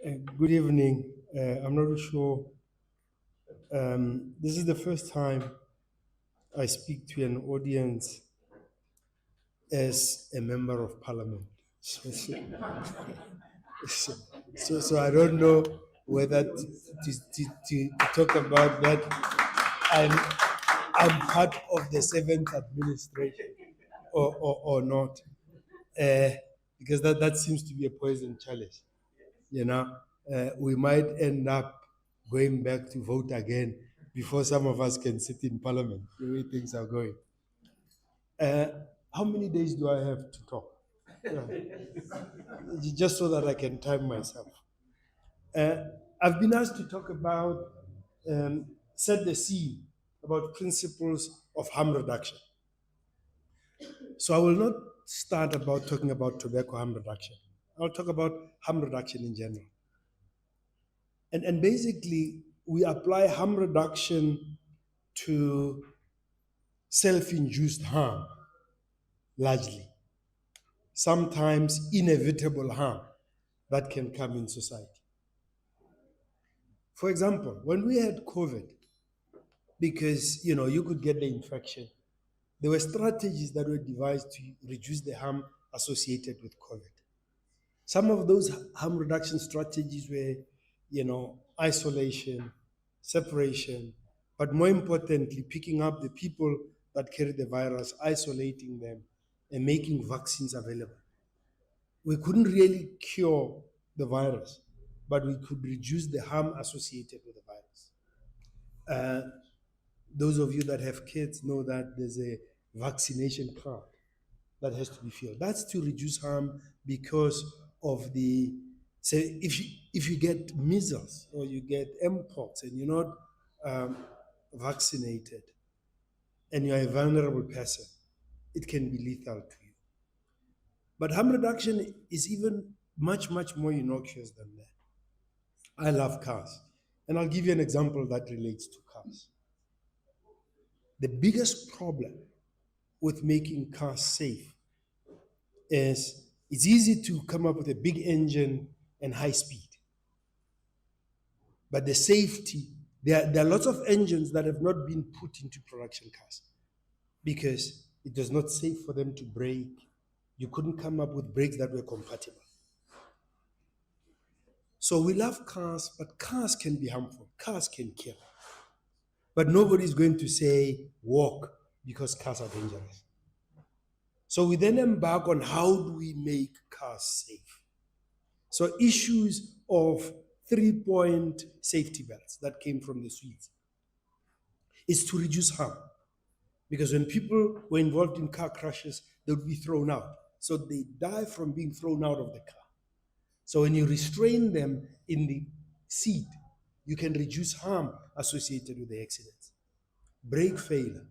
Good evening. I'm not sure. This is the first time I speak to an audience as a member of parliament. So I don't know whether to talk about that. I'm part of the seventh administration or not, uh, because that seems to be a poison chalice. We might end up going back to vote again before some of us can sit in parliament, the way things are going. Uh, how many days do I have to talk? Yeah. Just so that I can time myself. I've been asked to talk about, set the scene, about principles of harm reduction. So I will not start about talking about tobacco harm reduction. I'll talk about harm reduction in general. And basically, we apply harm reduction to self-induced harm, largely. Sometimes inevitable harm that can come in society. For example, when we had COVID, because you could get the infection, there were strategies that were devised to reduce the harm associated with COVID. Some of those harm reduction strategies were, isolation, separation, but more importantly, picking up the people that carry the virus, isolating them, and making vaccines available. We couldn't really cure the virus, but we could reduce the harm associated with the virus. Those of you that have kids know that there's a vaccination card that has to be filled. That's to reduce harm because of the, say, if you get measles or you get mpox and you're not vaccinated and you're a vulnerable person, it can be lethal to you. But harm reduction is even much, much more innocuous than that. I love cars. And I'll give you an example that relates to cars. The biggest problem with making cars safe is it's easy to come up with a big engine and high speed. But the safety, there are lots of engines that have not been put into production cars because it was not safe for them to brake. You couldn't come up with brakes that were compatible. So we love cars, but cars can be harmful. Cars can kill. But nobody's going to say walk because cars are dangerous. So we then embark on how do we make cars safe. So issues of 3-point safety belts that came from the Swedes is to reduce harm. Because when people were involved in car crashes, they would be thrown out. So they die from being thrown out of the car. So when you restrain them in the seat, you can reduce harm associated with the accidents. Brake failure,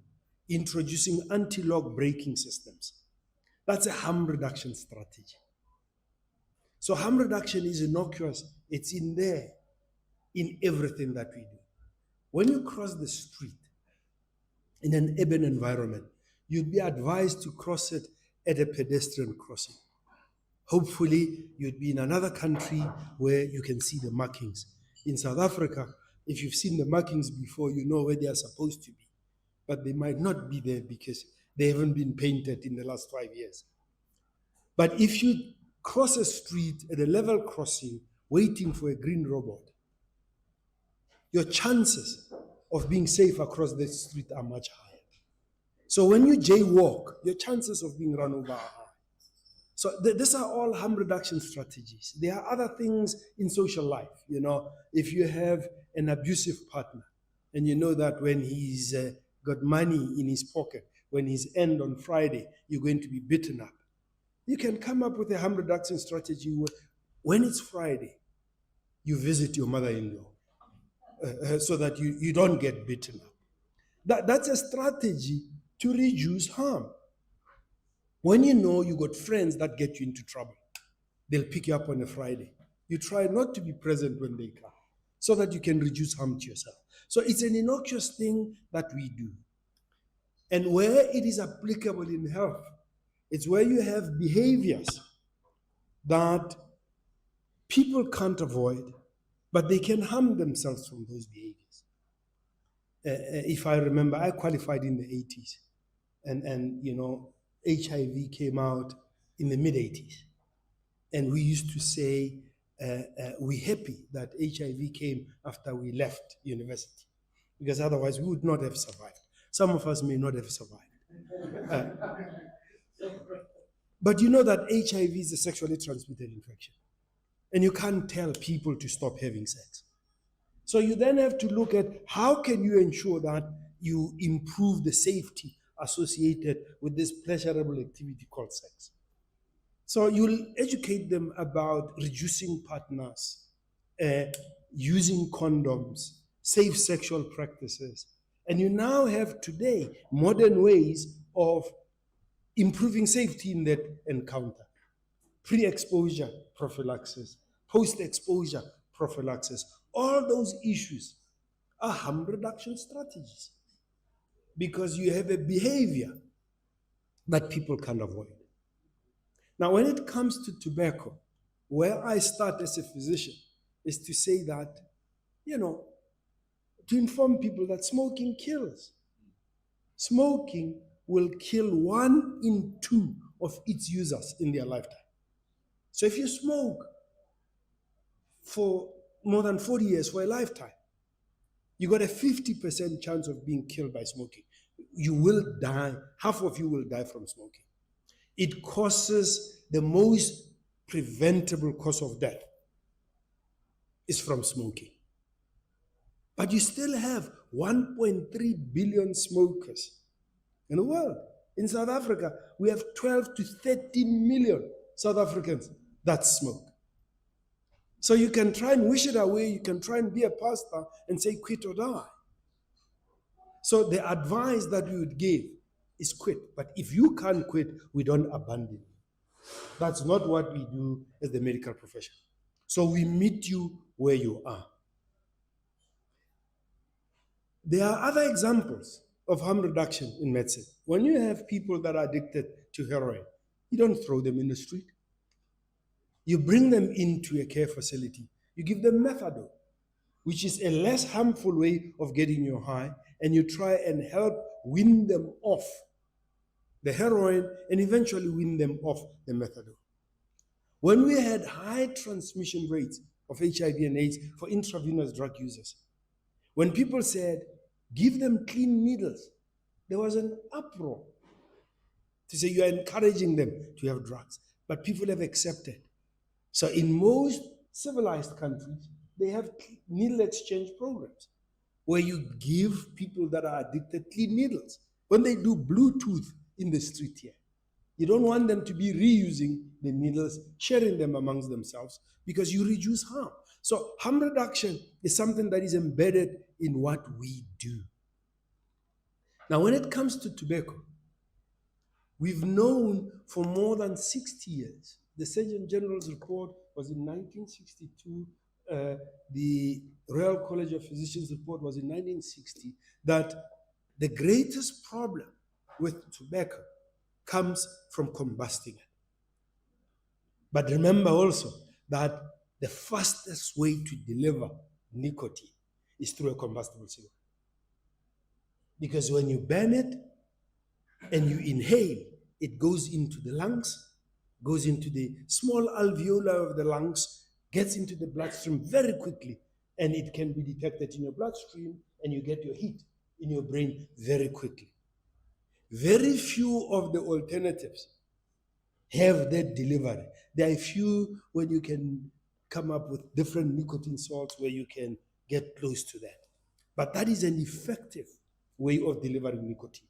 introducing anti-lock braking systems. That's a harm reduction strategy. So harm reduction is innocuous. It's in there, in everything that we do. When you cross the street in an urban environment, you'd be advised to cross it at a pedestrian crossing. Hopefully, you'd be in another country where you can see the markings. In South Africa, if you've seen the markings before, you know where they are supposed to be. But they might not be there because they haven't been painted in the last 5 years. But if you cross a street at a level crossing, waiting for a green robot, your chances of being safe across the street are much higher. So when you jaywalk, your chances of being run over are high. So these are all harm reduction strategies. There are other things in social life. If you have an abusive partner and you know that when he's got money in his pocket, when he's end on Friday, you're going to be beaten up. You can come up with a harm reduction strategy where when it's Friday, you visit your mother-in-law so that you don't get beaten up. That's a strategy to reduce harm. When you know you got friends that get you into trouble, they'll pick you up on a Friday. You try not to be present when they come so that you can reduce harm to yourself. So it's an innocuous thing that we do. And where it is applicable in health, it's where you have behaviors that People can't avoid, but they can harm themselves from those behaviors. If I remember, I qualified in the 80s, and HIV came out in the mid 80s, and we used to say we're happy that HIV came after we left university, because otherwise we would not have survived. Some of us may not have survived. But you know that HIV is a sexually transmitted infection, and you can't tell people to stop having sex. So you then have to look at how can you ensure that you improve the safety associated with this pleasurable activity called sex. So you'll educate them about reducing partners, using condoms, safe sexual practices. And you now have today modern ways of improving safety in that encounter. Pre-exposure prophylaxis, post-exposure prophylaxis, all those issues are harm reduction strategies because you have a behavior that people can't avoid. Now, when it comes to tobacco, where I start as a physician is to say that, to inform people that smoking kills. Smoking will kill 1 in 2 of its users in their lifetime. So if you smoke for more than 40 years, for a lifetime, you got a 50% chance of being killed by smoking. You will die, half of you will die from smoking. It causes the most preventable cause of death is from smoking. But you still have 1.3 billion smokers in the world. In South Africa, we have 12 to 13 million South Africans that smoke. So you can try and wish it away, you can try and be a pastor and say quit or die. So the advice that we would give is quit. But if you can't quit, we don't abandon you. That's not what we do as the medical profession. So we meet you where you are. There are other examples of harm reduction in medicine. When you have people that are addicted to heroin, you don't throw them in the street. You bring them into a care facility. You give them methadone, which is a less harmful way of getting you high, and you try and help wean them off the heroin and eventually wean them off the methadone. When we had high transmission rates of HIV and AIDS for intravenous drug users, when people said, give them clean needles, there was an uproar to say you are encouraging them to have drugs. But people have accepted. So in most civilized countries, they have needle exchange programs where you give people that are addicted clean needles. When they do Bluetooth in the street here, you don't want them to be reusing the needles, sharing them amongst themselves, because you reduce harm. So harm reduction is something that is embedded in what we do. Now, when it comes to tobacco, we've known for more than 60 years. The Surgeon General's report was in 1962. The Royal College of Physicians report was in 1960, that the greatest problem with tobacco comes from combusting it. But remember also that the fastest way to deliver nicotine is through a combustible cigarette. Because when you burn it and you inhale, it goes into the lungs, goes into the small alveoli of the lungs, gets into the bloodstream very quickly, and it can be detected in your bloodstream, and you get your heat in your brain very quickly. Very few of the alternatives have that delivery. There are few when you can come up with different nicotine salts where you can get close to that. But that is an effective way of delivering nicotine.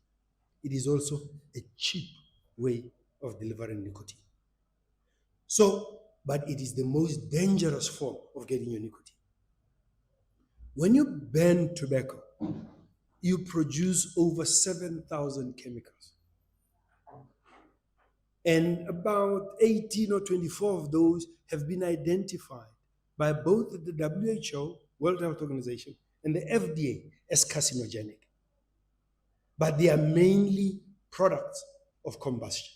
It is also a cheap way of delivering nicotine. So, but it is the most dangerous form of getting your nicotine. When you burn tobacco, you produce over 7,000 chemicals. And about 18 or 24 of those have been identified by both the WHO, World Health Organization, and the FDA as carcinogenic. But they are mainly products of combustion.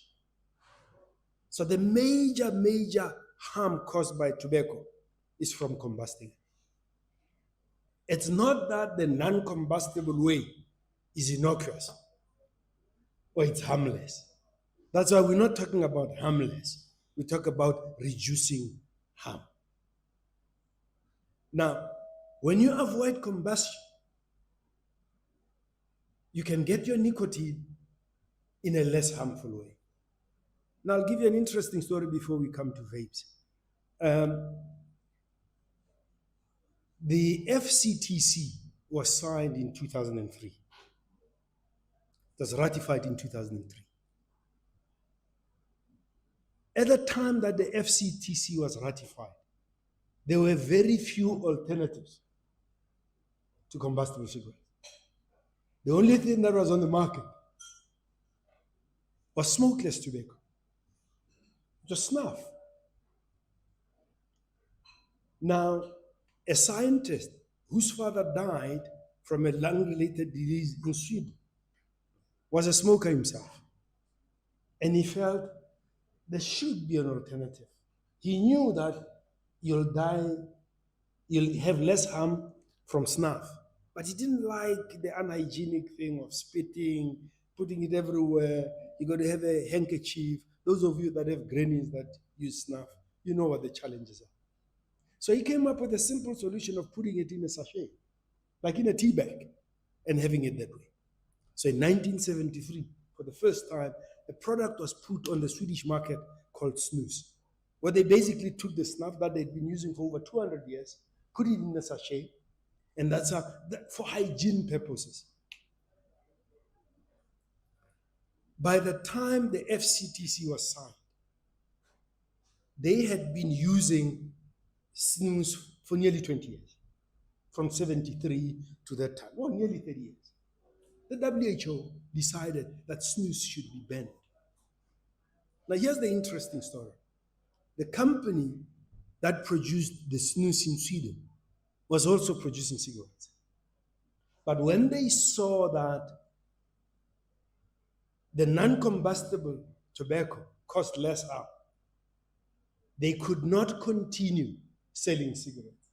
So the major harm caused by tobacco is from combusting. It's not that the non-combustible way is innocuous or it's harmless. That's why we're not talking about harmless. We talk about reducing harm. Now, when you avoid combustion, you can get your nicotine in a less harmful way. Now, I'll give you an interesting story before we come to vapes. The FCTC was signed in 2003. It was ratified in 2003. At the time that the FCTC was ratified, there were very few alternatives to combustible cigarettes. The only thing that was on the market was smokeless tobacco, just snuff. Now, a scientist whose father died from a lung-related disease in Sweden was a smoker himself, and he felt there should be an alternative. He knew that you'll have less harm from snuff, but he didn't like the unhygienic thing of spitting, putting it everywhere. You got to have a handkerchief. Those of you that have grannies that use snuff, you know what the challenges are. So he came up with a simple solution of putting it in a sachet, like in a tea bag, and having it that way. So in 1973, for the first time, a product was put on the Swedish market called snus, where they basically took the snuff that they'd been using for over 200 years, put it in a sachet, and that's for hygiene purposes. By the time the FCTC was signed, they had been using snus for nearly 20 years, from 73 to that time, well, nearly 30 years. The WHO decided that snus should be banned. Now, here's the interesting story. The company that produced the snus in Sweden was also producing cigarettes. But when they saw that the non-combustible tobacco cost less harm, they could not continue selling cigarettes.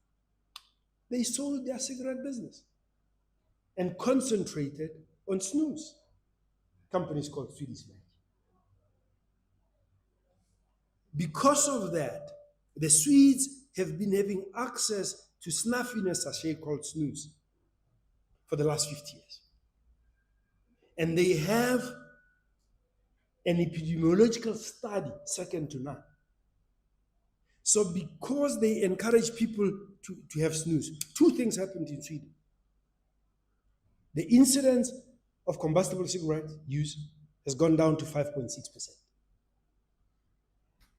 They sold their cigarette business and concentrated on snus. Companies called Swedish Match. Because of that, the Swedes have been having access to snuff in a sachet called snus for the last 50 years. And they have an epidemiological study second to none. So because they encourage people to have snus, two things happened in Sweden. The incidence of combustible cigarette use has gone down to 5.6%.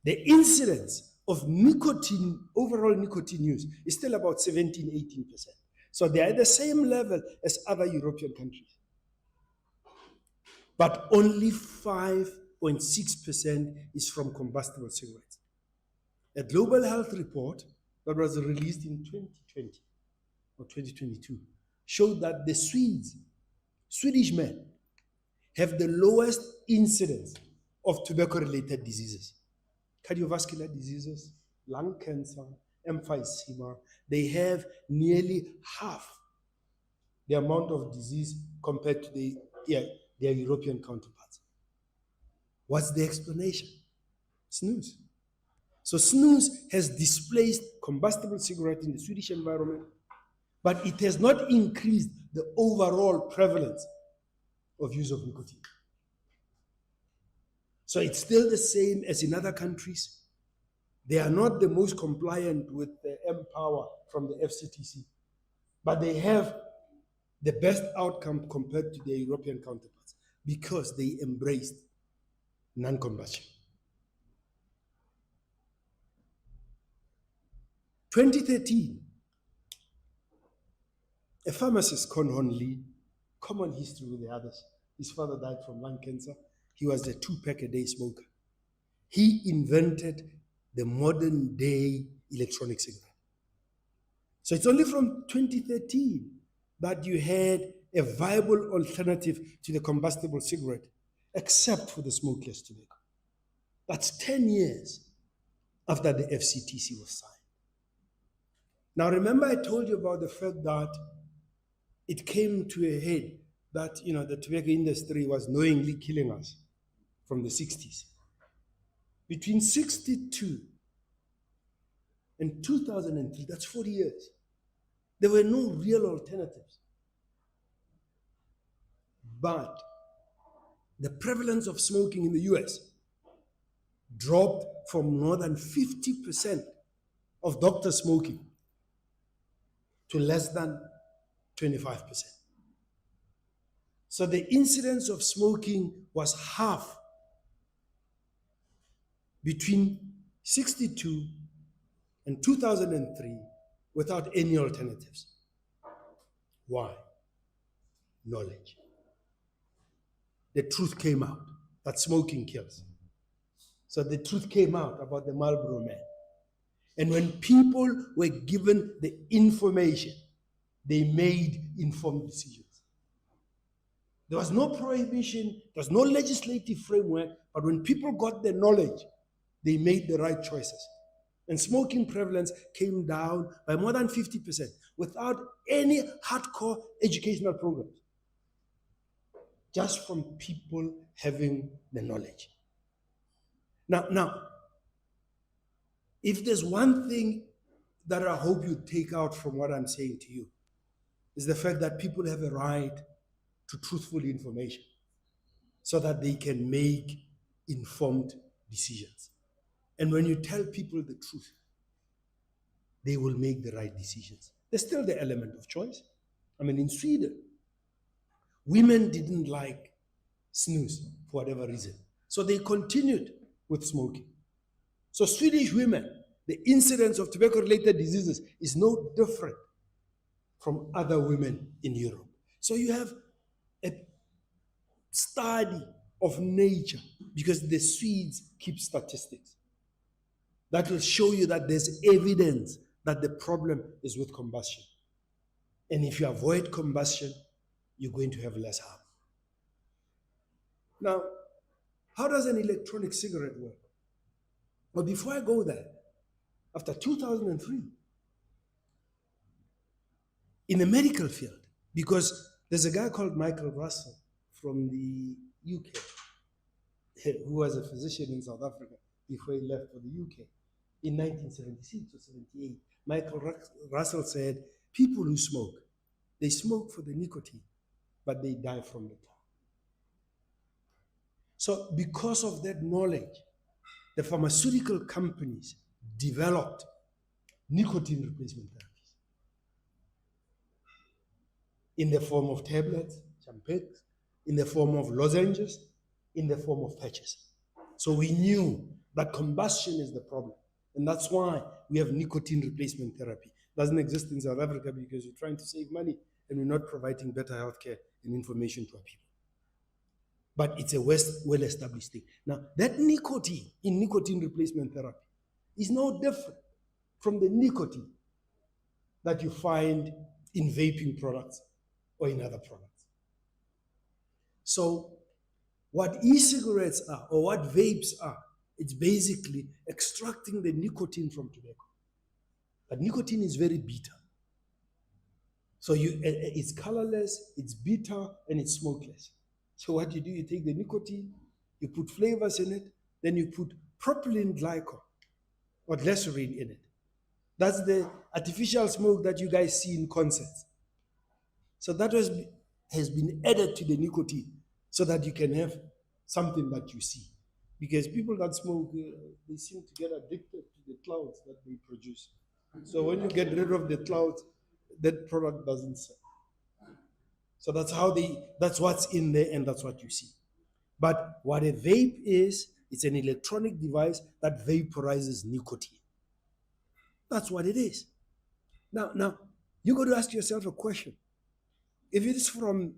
The incidence of nicotine, overall nicotine use, is still about 17-18%. So they are at the same level as other European countries. But only 5.6% is from combustible cigarettes. A global health report that was released in 2020 or 2022 showed that the Swedish men have the lowest incidence of tobacco-related diseases. Cardiovascular diseases, lung cancer, emphysema, they have nearly half the amount of disease compared to their European counterparts. What's the explanation? Snus. So snus has displaced combustible cigarette in the Swedish environment, but it has not increased the overall prevalence of use of nicotine. So it's still the same as in other countries. They are not the most compliant with the Empower from the FCTC, but they have the best outcome compared to their European counterparts because they embraced non-combustion. 2013, a pharmacist, Conhon Lee, common history with the others. His father died from lung cancer. He was a 2-pack-a-day smoker. He invented the modern day electronic cigarette. So it's only from 2013 that you had a viable alternative to the combustible cigarette, except for the smokeless tobacco. That's 10 years after the FCTC was signed. Now, remember I told you about the fact that it came to a head that the tobacco industry was knowingly killing us from the 60s. Between 62 and 2003, that's 40 years, there were no real alternatives. But the prevalence of smoking in the US dropped from more than 50% of doctors smoking to less than 25%. So the incidence of smoking was half between 62 and 2003 without any alternatives. Why? Knowledge. The truth came out that smoking kills. So the truth came out about the Marlboro Man. And when people were given the information, they made informed decisions. There was no prohibition, there was no legislative framework, but when people got the knowledge, they made the right choices. And smoking prevalence came down by more than 50% without any hardcore educational programs, just from people having the knowledge. Now, if there's one thing that I hope you take out from what I'm saying to you, is the fact that people have a right to truthful information so that they can make informed decisions. And when you tell people the truth, they will make the right decisions. There's still the element of choice. I mean, in Sweden, women didn't like snus for whatever reason. So they continued with smoking. So Swedish women, the incidence of tobacco-related diseases is no different from other women in Europe. So you have a study of nature, because the Swedes keep statistics that will show you that there's evidence that the problem is with combustion. And if you avoid combustion, you're going to have less harm. Now, how does an electronic cigarette work? Well, before I go there, after 2003, in the medical field, because there's a guy called Michael Russell from the UK, who was a physician in South Africa before he left for the UK in 1976 or 78. Michael Russell said, people who smoke, they smoke for the nicotine, but they die from the tar. So because of that knowledge, the pharmaceutical companies developed nicotine replacement therapies in the form of tablets, champagnes, in the form of lozenges, in the form of patches. So we knew that combustion is the problem. And that's why we have nicotine replacement therapy. It doesn't exist in South Africa because we're trying to save money and we're not providing better healthcare and information to our people. But it's a well-established thing. Now, that nicotine in nicotine replacement therapy is no different from the nicotine that you find in vaping products or in other products. So what e-cigarettes are, or what vapes are, it's basically extracting the nicotine from tobacco. But nicotine is very bitter. So it's colorless, it's bitter, and it's smokeless. So what you do, you take the nicotine, you put flavors in it, then you put propylene glycol or glycerine in it. That's the artificial smoke that you guys see in concerts. So that has been added to the nicotine so that you can have something that you see. Because people that smoke, they seem to get addicted to the clouds that they produce. So when you get rid of the clouds, that product doesn't sell. So that's what's in there and that's what you see. But what a vape is, it's an electronic device that vaporizes nicotine. That's what it is. Now, you got to ask yourself a question. If it is from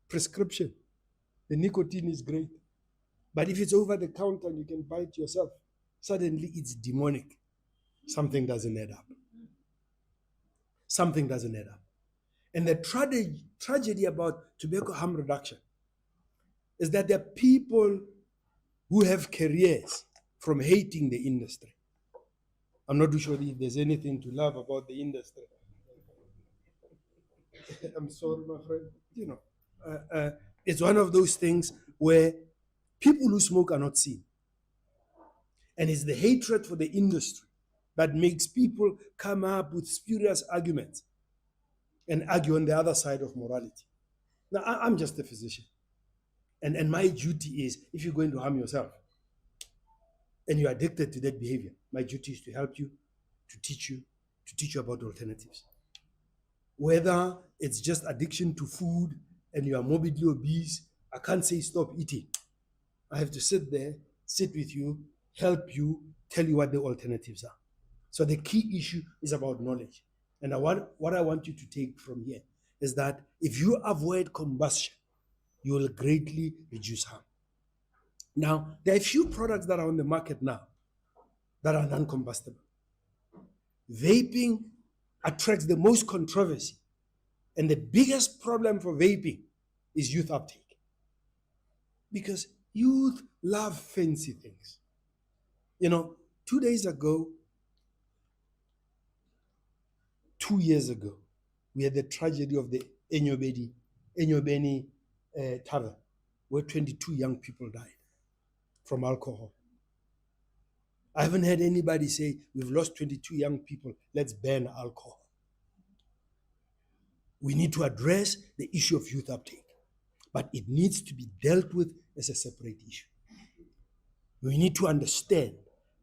prescription, the nicotine is great. But if it's over the counter and you can buy it yourself, suddenly it's demonic. Something doesn't add up. Something doesn't add up. And the tragedy about tobacco harm reduction is that there are people who have careers from hating the industry. I'm not too sure if there's anything to love about the industry. I'm sorry, my friend. It's one of those things where people who smoke are not seen. And it's the hatred for the industry that makes people come up with spurious arguments and argue on the other side of morality. Now, I'm just a physician. And my duty is, if you're going to harm yourself and you're addicted to that behavior, my duty is to help you, to teach you about alternatives. Whether it's just addiction to food and you are morbidly obese, I can't say stop eating. I have to sit with you, help you, tell you what the alternatives are. So the key issue is about knowledge. And what I want you to take from here is that if you avoid combustion, you will greatly reduce harm. Now, there are a few products that are on the market now that are non-combustible. Vaping attracts the most controversy. And the biggest problem for vaping is youth uptake. Because youth love fancy things. 2 years ago, we had the tragedy of the Enyobeni tavern, where 22 young people died from alcohol. I haven't heard anybody say, we've lost 22 young people, let's ban alcohol. We need to address the issue of youth uptake, but it needs to be dealt with as a separate issue. We need to understand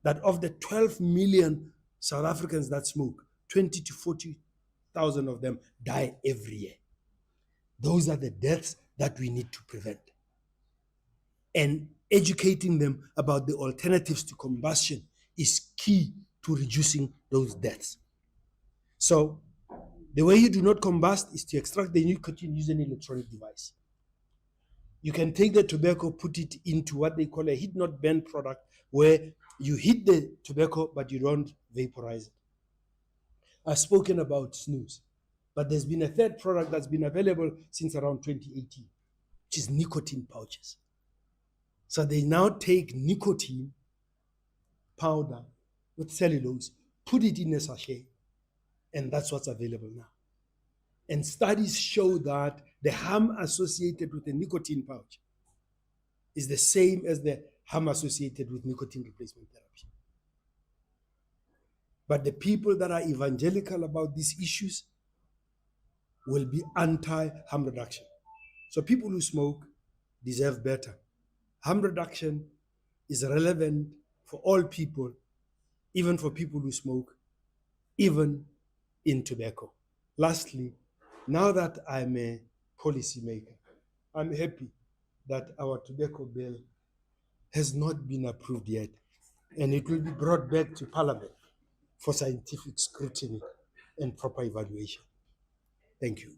that of the 12 million South Africans that smoke, 20 to 40,000 of them die every year. Those are the deaths that we need to prevent. And educating them about the alternatives to combustion is key to reducing those deaths. So the way you do not combust is to extract the nicotine using an electronic device. You can take the tobacco, put it into what they call a heat not burn product, where you heat the tobacco, but you don't vaporize it. I've spoken about snus, but there's been a third product that's been available since around 2018, which is nicotine pouches. So they now take nicotine powder with cellulose, put it in a sachet, and that's what's available now. And studies show that the harm associated with the nicotine pouch is the same as the harm associated with nicotine replacement therapy. But the people that are evangelical about these issues will be anti-harm reduction. So people who smoke deserve better. Harm reduction is relevant for all people, even for people who smoke, even in tobacco. Lastly, now that I'm a policymaker, I'm happy that our tobacco bill has not been approved yet, and it will be brought back to Parliament for scientific scrutiny and proper evaluation. Thank you.